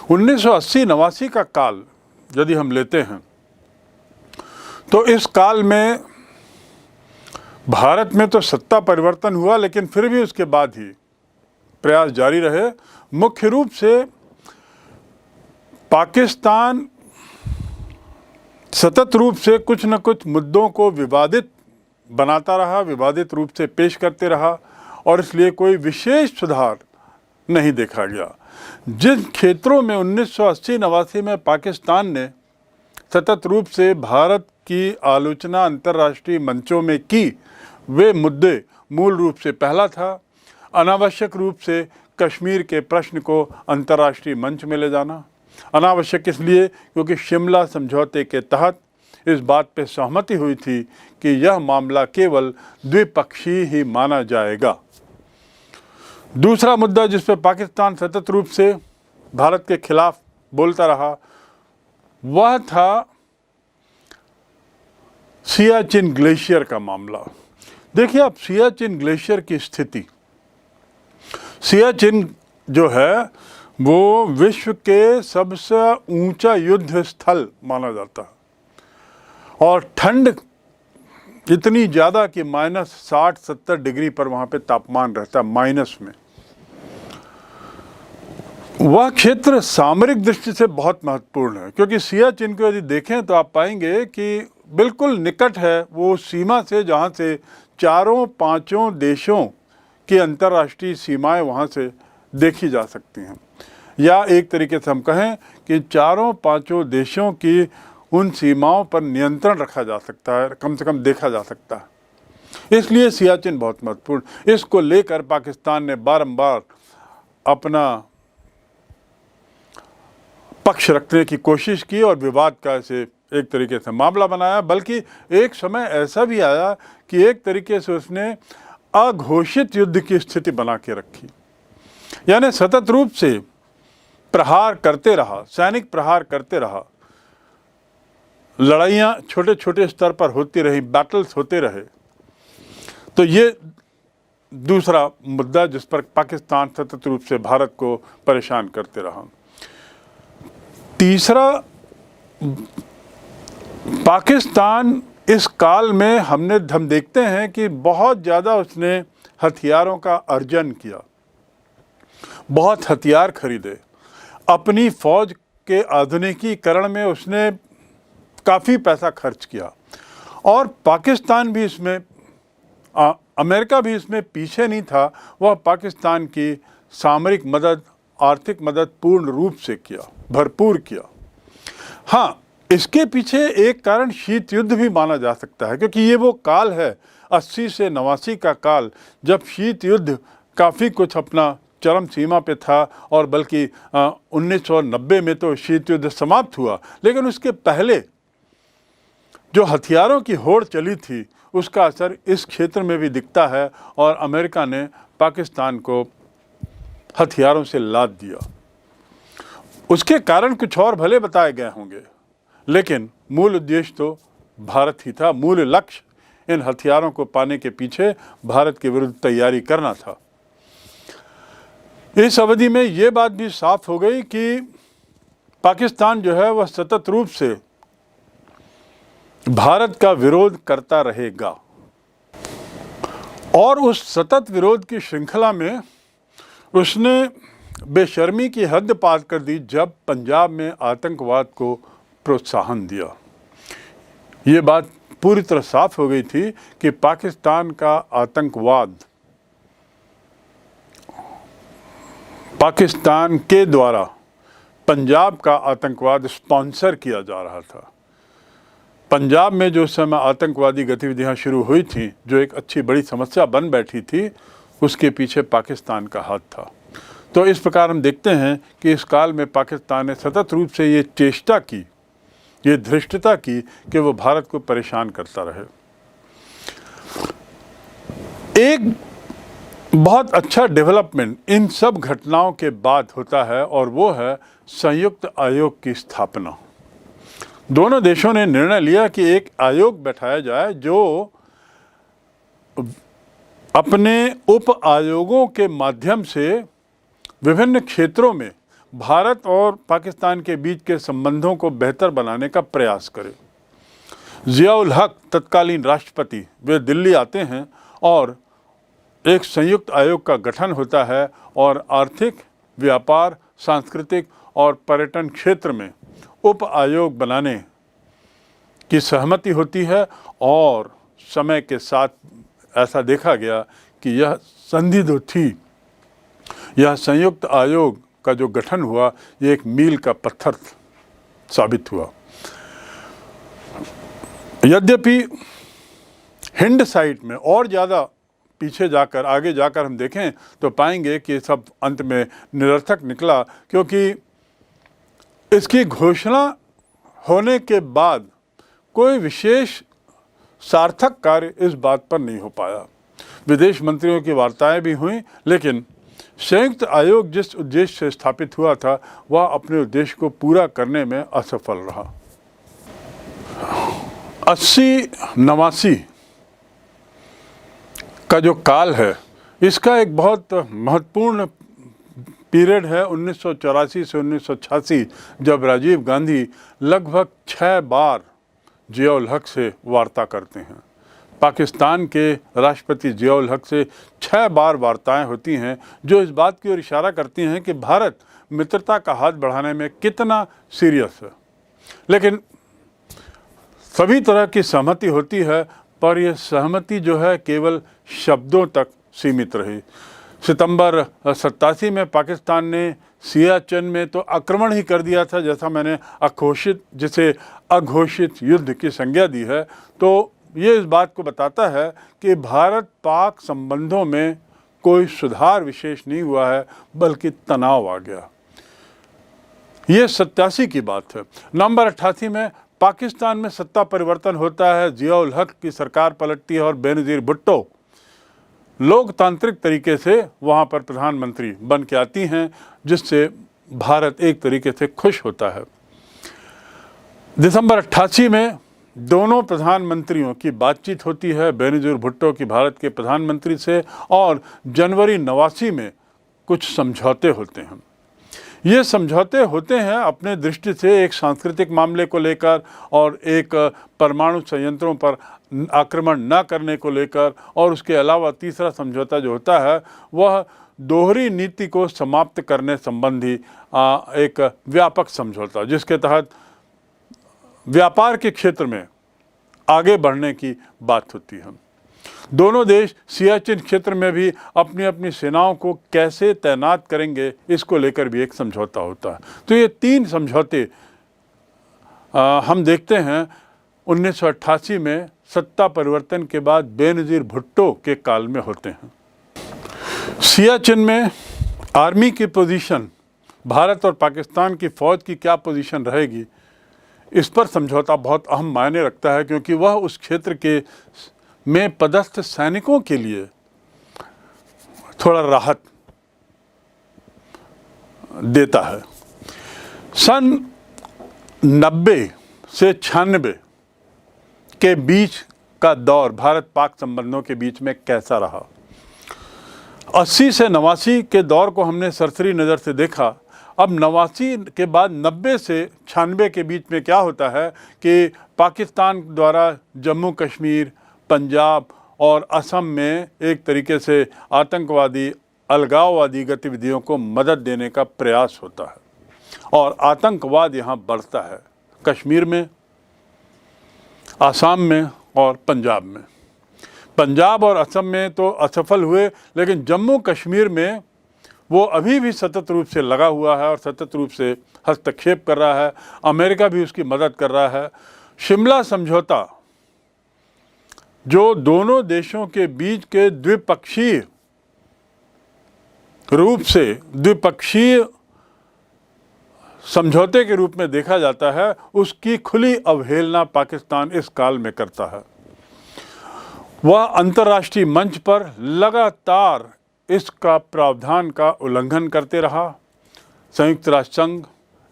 1980-89 का काल यदि हम लेते हैं तो इस काल में भारत में तो सत्ता परिवर्तन हुआ, लेकिन फिर भी उसके बाद ही प्रयास जारी रहे। मुख्य रूप से पाकिस्तान सतत रूप से कुछ न कुछ मुद्दों को विवादित बनाता रहा, विवादित रूप से पेश करते रहा, और इसलिए कोई विशेष सुधार नहीं देखा गया। जिन क्षेत्रों में 1980-89 में पाकिस्तान ने सतत रूप से भारत की आलोचना अंतर्राष्ट्रीय मंचों में की, वे मुद्दे मूल रूप से पहला था अनावश्यक रूप से कश्मीर के प्रश्न को अंतर्राष्ट्रीय मंच में ले जाना। अनावश्यक इसलिए क्योंकि शिमला समझौते के तहत इस बात पर सहमति हुई थी कि यह मामला केवल द्विपक्षीय ही माना जाएगा। दूसरा मुद्दा जिस पर पाकिस्तान सतत रूप से भारत के खिलाफ बोलता रहा वह था सियाचिन ग्लेशियर का मामला। देखिए आप, सियाचिन ग्लेशियर की स्थिति, सियाचिन जो है वो विश्व के सबसे ऊंचा युद्ध स्थल माना जाता है, और ठंड इतनी ज़्यादा कि -60-70 डिग्री पर वहाँ पे तापमान रहता है, माइनस में। वह क्षेत्र सामरिक दृष्टि से बहुत महत्वपूर्ण है, क्योंकि सियाचिन को यदि देखें तो आप पाएंगे कि बिल्कुल निकट है वो सीमा से, जहाँ से चारों पांचों देशों की अंतर्राष्ट्रीय सीमाएं वहाँ से देखी जा सकती हैं, या एक तरीके से हम कहें कि चारों पांचों देशों की उन सीमाओं पर नियंत्रण रखा जा सकता है, कम से कम देखा जा सकता है। इसलिए सियाचिन बहुत महत्वपूर्ण। इसको लेकर पाकिस्तान ने बारंबार अपना पक्ष रखने की कोशिश की और विवाद का इसे एक तरीके से मामला बनाया। बल्कि एक समय ऐसा भी आया कि एक तरीके से उसने अघोषित युद्ध की स्थिति बना के रखी, यानी सतत रूप से प्रहार करते रहा, सैनिक प्रहार करते रहा, लड़ाइयाँ छोटे छोटे स्तर पर होती रही, बैटल्स होते रहे। तो ये दूसरा मुद्दा जिस पर पाकिस्तान सतत रूप से भारत को परेशान करते रहा। तीसरा, पाकिस्तान इस काल में हम देखते हैं कि बहुत ज़्यादा उसने हथियारों का अर्जन किया, बहुत हथियार खरीदे, अपनी फौज के आधुनिकीकरण में उसने काफ़ी पैसा खर्च किया, और पाकिस्तान भी इसमें, अमेरिका भी इसमें पीछे नहीं था। वह पाकिस्तान की सामरिक मदद, आर्थिक मदद पूर्ण रूप से किया, भरपूर किया। हाँ, इसके पीछे एक कारण शीत युद्ध भी माना जा सकता है, क्योंकि ये वो काल है 80 से 89 का काल जब शीत युद्ध काफ़ी कुछ अपना चरम सीमा पे था, और बल्कि 1990 में तो शीत युद्ध समाप्त हुआ। लेकिन उसके पहले जो हथियारों की होड़ चली थी उसका असर इस क्षेत्र में भी दिखता है, और अमेरिका ने पाकिस्तान को हथियारों से लाद दिया। उसके कारण कुछ और भले बताए गए होंगे, लेकिन मूल उद्देश्य तो भारत ही था। मूल लक्ष्य इन हथियारों को पाने के पीछे भारत के विरुद्ध तैयारी करना था। इस अवधि में ये बात भी साफ हो गई कि पाकिस्तान जो है वह सतत रूप से भारत का विरोध करता रहेगा, और उस सतत विरोध की श्रृंखला में उसने बेशर्मी की हद पार कर दी जब पंजाब में आतंकवाद को प्रोत्साहन दिया। ये बात पूरी तरह साफ हो गई थी कि पाकिस्तान का आतंकवाद पाकिस्तान के द्वारा पंजाब का आतंकवाद स्पॉन्सर किया जा रहा था। पंजाब में जो समय आतंकवादी गतिविधियां शुरू हुई थी, जो एक अच्छी बड़ी समस्या बन बैठी थी, उसके पीछे पाकिस्तान का हाथ था। तो इस प्रकार हम देखते हैं कि इस काल में पाकिस्तान ने सतत रूप से ये चेष्टा की, ये धृष्टता की कि वो भारत को परेशान करता रहे। एक बहुत अच्छा डेवलपमेंट इन सब घटनाओं के बाद होता है, और वो है संयुक्त आयोग की स्थापना। दोनों देशों ने निर्णय लिया कि एक आयोग बैठाया जाए जो अपने उप आयोगों के माध्यम से विभिन्न क्षेत्रों में भारत और पाकिस्तान के बीच के संबंधों को बेहतर बनाने का प्रयास करे। ज़िया-उल हक तत्कालीन राष्ट्रपति, वे दिल्ली आते हैं और एक संयुक्त आयोग का गठन होता है और आर्थिक, व्यापार, सांस्कृतिक और पर्यटन क्षेत्र में उप आयोग बनाने की सहमति होती है। और समय के साथ ऐसा देखा गया कि यह संधि जो थी, यह संयुक्त आयोग का जो गठन हुआ, ये एक मील का पत्थर साबित हुआ। यद्यपि हिंद साइड में और ज़्यादा पीछे जाकर, आगे जाकर हम देखें तो पाएंगे कि सब अंत में निरर्थक निकला, क्योंकि इसकी घोषणा होने के बाद कोई विशेष सार्थक कार्य इस बात पर नहीं हो पाया। विदेश मंत्रियों की वार्ताएं भी हुई, लेकिन संयुक्त आयोग जिस उद्देश्य से स्थापित हुआ था, वह अपने उद्देश्य को पूरा करने में असफल रहा। 80-89 का जो काल है, इसका एक बहुत महत्वपूर्ण पीरियड है 1984 से 1986, जब राजीव गांधी लगभग 6 बार ज़िया-उल हक से वार्ता करते हैं। पाकिस्तान के राष्ट्रपति ज़िया-उल हक से 6 बार वार्ताएं होती हैं, जो इस बात की ओर इशारा करती हैं कि भारत मित्रता का हाथ बढ़ाने में कितना सीरियस है। लेकिन सभी तरह की सहमति होती है, पर यह सहमति जो है केवल शब्दों तक सीमित रही। सितंबर 87 में पाकिस्तान ने सियाचिन में तो आक्रमण ही कर दिया था, जैसा मैंने जिसे अघोषित युद्ध की संज्ञा दी है। तो ये इस बात को बताता है कि भारत पाक संबंधों में कोई सुधार विशेष नहीं हुआ है, बल्कि तनाव आ गया। ये 87 की बात है। नवंबर 88 में पाकिस्तान में सत्ता परिवर्तन होता है, ज़िया-उल हक की सरकार पलटती है और बेनज़ीर भुट्टो लोकतांत्रिक तरीके से वहाँ पर प्रधानमंत्री बन के आती हैं, जिससे भारत एक तरीके से खुश होता है। दिसंबर 88 में दोनों प्रधानमंत्रियों की बातचीत होती है, बेनज़ीर भुट्टो की भारत के प्रधानमंत्री से, और जनवरी 89 में कुछ समझौते होते हैं। ये समझौते होते हैं अपने दृष्टि से एक सांस्कृतिक मामले को लेकर और एक परमाणु संयंत्रों पर आक्रमण न करने को लेकर, और उसके अलावा तीसरा समझौता जो होता है वह दोहरी नीति को समाप्त करने संबंधी एक व्यापक समझौता, जिसके तहत व्यापार के क्षेत्र में आगे बढ़ने की बात होती है। दोनों देश सियाचिन क्षेत्र में भी अपनी अपनी सेनाओं को कैसे तैनात करेंगे, इसको लेकर भी एक समझौता होता है। तो ये 3 समझौते हम देखते हैं 1988 में सत्ता परिवर्तन के बाद बेनज़ीर भुट्टो के काल में होते हैं। सियाचिन में आर्मी की पोजीशन, भारत और पाकिस्तान की फ़ौज की क्या पोजीशन रहेगी, इस पर समझौता बहुत अहम मायने रखता है, क्योंकि वह उस क्षेत्र के में पदस्थ सैनिकों के लिए थोड़ा राहत देता है। सन 90 से 96 के बीच का दौर भारत पाक संबंधों के बीच में कैसा रहा। 80 से 89 के दौर को हमने सरसरी नज़र से देखा। अब 89 के बाद 90 से 96 के बीच में क्या होता है कि पाकिस्तान द्वारा जम्मू कश्मीर, पंजाब और असम में एक तरीके से आतंकवादी, अलगाववादी गतिविधियों को मदद देने का प्रयास होता है, और आतंकवाद यहाँ बढ़ता है कश्मीर में, आसाम में और पंजाब में। पंजाब और असम में तो असफल हुए, लेकिन जम्मू कश्मीर में वो अभी भी सतत रूप से लगा हुआ है और सतत रूप से हस्तक्षेप कर रहा है। अमेरिका भी उसकी मदद कर रहा है। शिमला समझौता, जो दोनों देशों के बीच के द्विपक्षीय रूप से द्विपक्षीय समझौते के रूप में देखा जाता है, उसकी खुली अवहेलना पाकिस्तान इस काल में करता है। वह अंतर्राष्ट्रीय मंच पर लगातार इसका प्रावधान का उल्लंघन करते रहा। संयुक्त राष्ट्र संघ,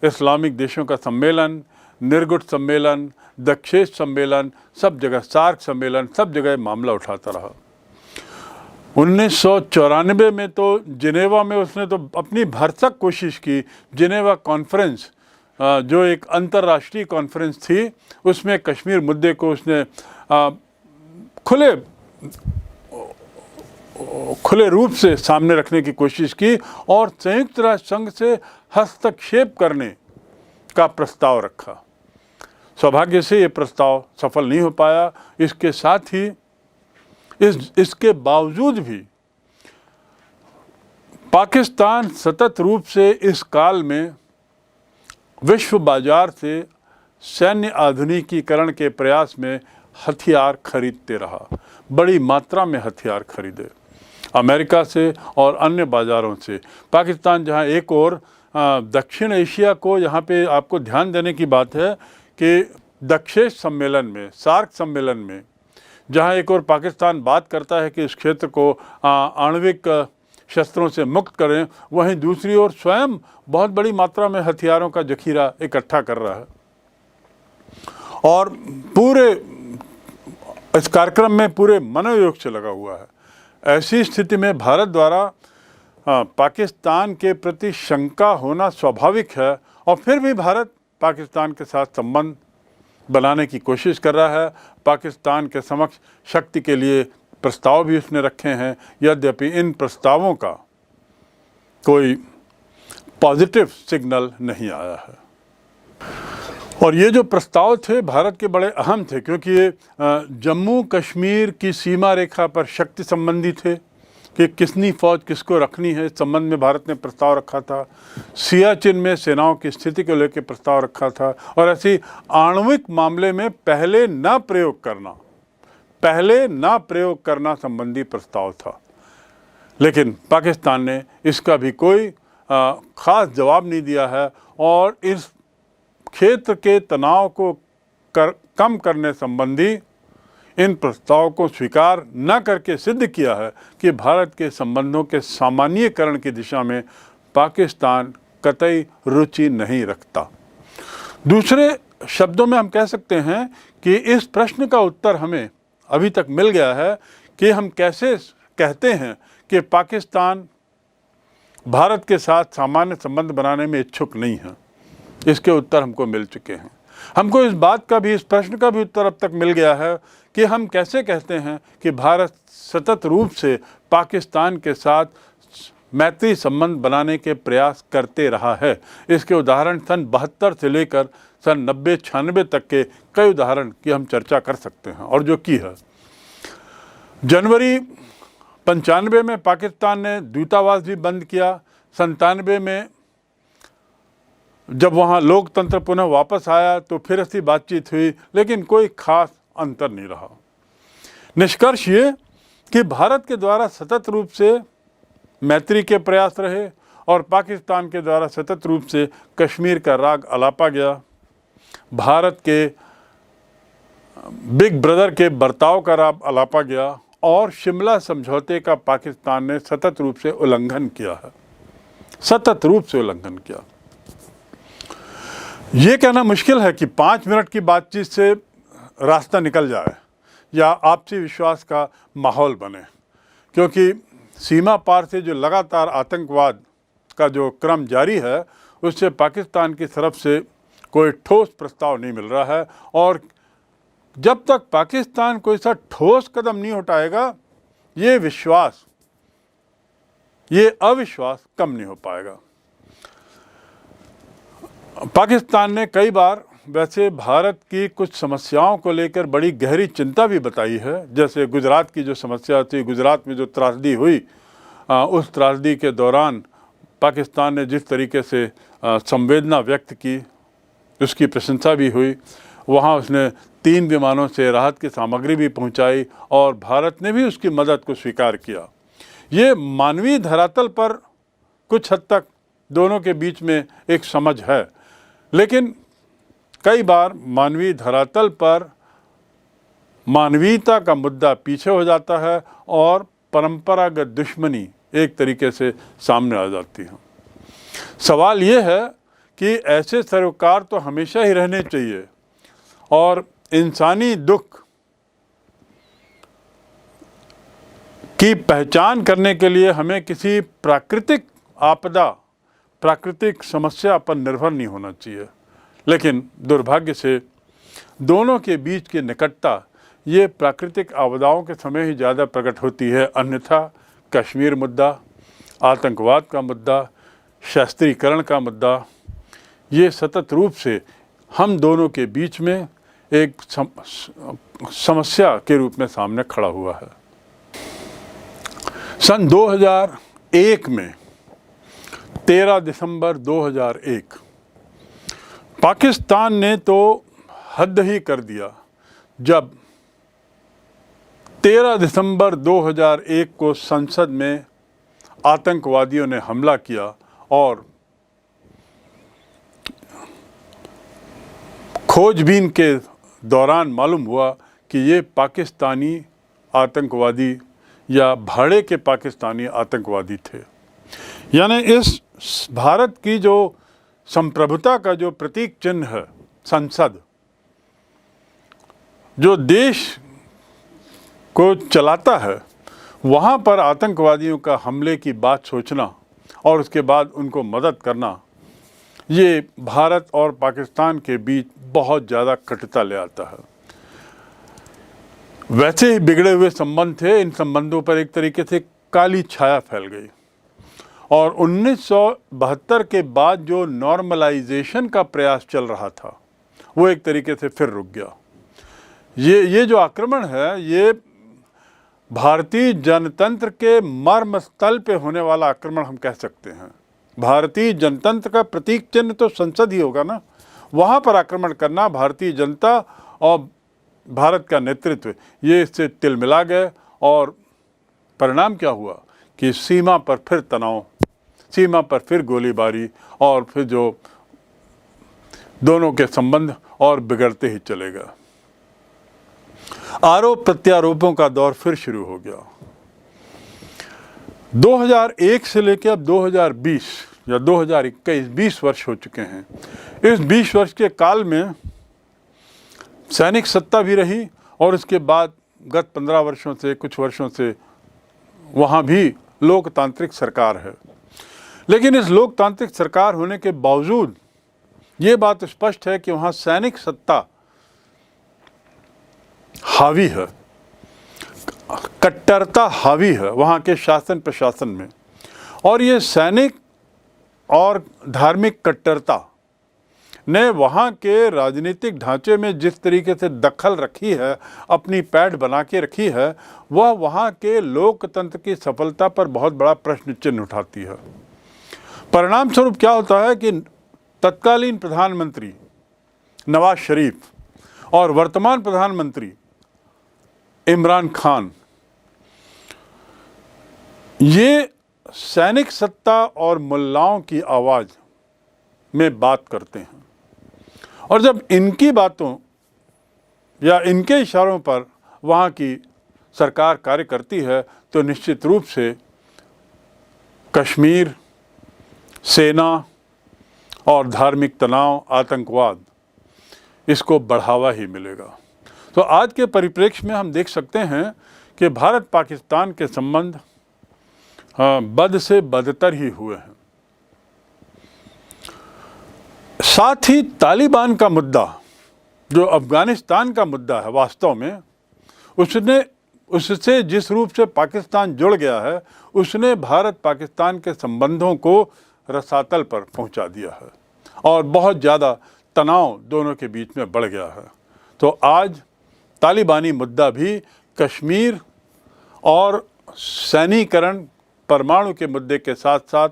इस्लामिक देशों का सम्मेलन, निर्गुट सम्मेलन, दक्षेश सम्मेलन, सब जगह सार्क सम्मेलन, सब जगह मामला उठाता रहा। 1994 में तो जिनेवा में उसने तो अपनी भरसक कोशिश की। जिनेवा कॉन्फ्रेंस जो एक अंतर्राष्ट्रीय कॉन्फ्रेंस थी, उसमें कश्मीर मुद्दे को उसने खुले रूप से सामने रखने की कोशिश की और संयुक्त राष्ट्र संघ से हस्तक्षेप करने का प्रस्ताव रखा। सौभाग्य से ये प्रस्ताव सफल नहीं हो पाया। इसके साथ ही इसके बावजूद भी पाकिस्तान सतत रूप से इस काल में विश्व बाजार से सैन्य आधुनिकीकरण के प्रयास में हथियार खरीदते रहा। बड़ी मात्रा में हथियार खरीदे अमेरिका से और अन्य बाज़ारों से। पाकिस्तान जहां एक और दक्षिण एशिया को, यहाँ पे आपको ध्यान देने की बात है कि दक्षेश सम्मेलन में, सार्क सम्मेलन में, जहां एक और पाकिस्तान बात करता है कि इस क्षेत्र को आणविक शस्त्रों से मुक्त करें, वहीं दूसरी ओर स्वयं बहुत बड़ी मात्रा में हथियारों का जखीरा इकट्ठा कर रहा है। और पूरे इस कार्यक्रम में पूरे मनोयोग से लगा हुआ है। ऐसी स्थिति में भारत द्वारा पाकिस्तान के प्रति शंका होना स्वाभाविक है और फिर भी भारत पाकिस्तान के साथ संबंध बनाने की कोशिश कर रहा है। पाकिस्तान के समक्ष शक्ति के लिए प्रस्ताव भी उसने रखे हैं, यद्यपि इन प्रस्तावों का कोई पॉजिटिव सिग्नल नहीं आया है। और ये जो प्रस्ताव थे भारत के बड़े अहम थे, क्योंकि ये जम्मू कश्मीर की सीमा रेखा पर शक्ति संबंधी थे कि किसनी फौज किसको रखनी है, इस संबंध में भारत ने प्रस्ताव रखा था। सियाचिन में सेनाओं की स्थिति को लेकर प्रस्ताव रखा था और ऐसी आणविक मामले में पहले न प्रयोग करना संबंधी प्रस्ताव था। लेकिन पाकिस्तान ने इसका भी कोई ख़ास जवाब नहीं दिया है और इस क्षेत्र के तनाव को कम करने संबंधी इन प्रस्ताव को स्वीकार न करके सिद्ध किया है कि भारत के संबंधों के सामान्यीकरण की दिशा में पाकिस्तान कतई रुचि नहीं रखता। दूसरे शब्दों में हम कह सकते हैं कि इस प्रश्न का उत्तर हमें अभी तक मिल गया है कि हम कैसे कहते हैं कि पाकिस्तान भारत के साथ सामान्य संबंध बनाने में इच्छुक नहीं है। इसके उत्तर हमको मिल चुके हैं। हमको इस बात का भी, इस प्रश्न का भी उत्तर अब तक मिल गया है कि हम कैसे कहते हैं कि भारत सतत रूप से पाकिस्तान के साथ मैत्री संबंध बनाने के प्रयास करते रहा है। इसके उदाहरण सन 72 से लेकर सन 90-96 तक के कई उदाहरण की हम चर्चा कर सकते हैं। और जो की है, जनवरी 95 में पाकिस्तान ने दूतावास भी बंद किया। 97 में जब वहाँ लोकतंत्र पुनः वापस आया तो फिर ऐसी बातचीत हुई, लेकिन कोई खास अंतर नहीं रहा। निष्कर्ष ये कि भारत के द्वारा सतत रूप से मैत्री के प्रयास रहे और पाकिस्तान के द्वारा सतत रूप से कश्मीर का राग अलापा गया। भारत के बिग ब्रदर के बर्ताव का राग अलापा गया और शिमला समझौते का पाकिस्तान ने सतत रूप से उल्लंघन किया है, सतत रूप से उल्लंघन किया। ये कहना मुश्किल है कि 5 मिनट की बातचीत से रास्ता निकल जाए या आपसी विश्वास का माहौल बने, क्योंकि सीमा पार से जो लगातार आतंकवाद का जो क्रम जारी है, उससे पाकिस्तान की तरफ से कोई ठोस प्रस्ताव नहीं मिल रहा है। और जब तक पाकिस्तान कोई सा ठोस कदम नहीं उठाएगा, ये अविश्वास कम नहीं हो पाएगा। पाकिस्तान ने कई बार वैसे भारत की कुछ समस्याओं को लेकर बड़ी गहरी चिंता भी बताई है। जैसे गुजरात की जो समस्या थी, गुजरात में जो त्रासदी हुई, उस त्रासदी के दौरान पाकिस्तान ने जिस तरीके से संवेदना व्यक्त की, उसकी प्रशंसा भी हुई। वहाँ उसने 3 विमानों से राहत की सामग्री भी पहुँचाई और भारत ने भी उसकी मदद को स्वीकार किया। ये मानवीय धरातल पर कुछ हद तक दोनों के बीच में एक समझ है, लेकिन कई बार मानवीय धरातल पर मानवीयता का मुद्दा पीछे हो जाता है और परंपरागत दुश्मनी एक तरीके से सामने आ जाती है। सवाल ये है कि ऐसे सरोकार तो हमेशा ही रहने चाहिए और इंसानी दुख की पहचान करने के लिए हमें किसी प्राकृतिक आपदा, प्राकृतिक समस्या पर निर्भर नहीं होना चाहिए। लेकिन दुर्भाग्य से दोनों के बीच की निकटता ये प्राकृतिक आपदाओं के समय ही ज़्यादा प्रकट होती है, अन्यथा कश्मीर मुद्दा, आतंकवाद का मुद्दा, शास्त्रीकरण का मुद्दा, ये सतत रूप से हम दोनों के बीच में एक समस्या के रूप में सामने खड़ा हुआ है। सन 2001 में 13 दिसंबर 2001 पाकिस्तान ने तो हद ही कर दिया जब 13 दिसंबर 2001 को संसद में आतंकवादियों ने हमला किया और खोजबीन के दौरान मालूम हुआ कि ये पाकिस्तानी आतंकवादी या भाड़े के पाकिस्तानी आतंकवादी थे। यानी इस भारत की जो संप्रभुता का जो प्रतीक चिन्ह है, संसद, जो देश को चलाता है, वहाँ पर आतंकवादियों का हमले की बात सोचना और उसके बाद उनको मदद करना, ये भारत और पाकिस्तान के बीच बहुत ज़्यादा कटुता ले आता है। वैसे ही बिगड़े हुए संबंध थे, इन संबंधों पर एक तरीके से काली छाया फैल गई और 1972 के बाद जो नॉर्मलाइजेशन का प्रयास चल रहा था वो एक तरीके से फिर रुक गया। ये जो आक्रमण है, ये भारतीय जनतंत्र के मर्मस्थल पे होने वाला आक्रमण हम कह सकते हैं। भारतीय जनतंत्र का प्रतीक चिन्ह तो संसद ही होगा ना, वहाँ पर आक्रमण करना, भारतीय जनता और भारत का नेतृत्व ये इससे तिलमिला गए और परिणाम क्या हुआ कि सीमा पर फिर तनाव, सीमा पर फिर गोलीबारी और फिर जो दोनों के संबंध और बिगड़ते ही चलेगा। आरोप प्रत्यारोपों का दौर फिर शुरू हो गया। 2001 से लेकर अब 2020 या 2021 20 वर्ष हो चुके हैं। इस 20 वर्ष के काल में सैनिक सत्ता भी रही और उसके बाद गत 15 वर्षों से, कुछ वर्षों से वहाँ भी लोकतांत्रिक सरकार है। लेकिन इस लोकतांत्रिक सरकार होने के बावजूद ये बात स्पष्ट है कि वहाँ सैनिक सत्ता हावी है, कट्टरता हावी है वहाँ के शासन प्रशासन में। और ये सैनिक और धार्मिक कट्टरता ने वहाँ के राजनीतिक ढांचे में जिस तरीके से दखल रखी है, अपनी पैठ बना के रखी है, वह वहाँ के लोकतंत्र की सफलता पर बहुत बड़ा प्रश्न चिन्ह उठाती है। परिणाम स्वरूप क्या होता है कि तत्कालीन प्रधानमंत्री नवाज शरीफ और वर्तमान प्रधानमंत्री इमरान खान ये सैनिक सत्ता और मुल्लाओं की आवाज़ में बात करते हैं और जब इनकी बातों या इनके इशारों पर वहाँ की सरकार कार्य करती है तो निश्चित रूप से कश्मीर, सेना और धार्मिक तनाव, आतंकवाद, इसको बढ़ावा ही मिलेगा। तो आज के परिप्रेक्ष्य में हम देख सकते हैं कि भारत पाकिस्तान के संबंध बद से बदतर ही हुए हैं। साथ ही तालिबान का मुद्दा, जो अफगानिस्तान का मुद्दा है, वास्तव में उससे जिस रूप से पाकिस्तान जुड़ गया है, उसने भारत पाकिस्तान के संबंधों को रसातल पर पहुंचा दिया है और बहुत ज़्यादा तनाव दोनों के बीच में बढ़ गया है। तो आज तालिबानी मुद्दा भी कश्मीर और सैनिकरण, परमाणु के मुद्दे के साथ साथ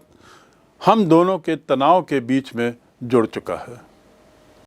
हम दोनों के तनाव के बीच में जुड़ चुका है।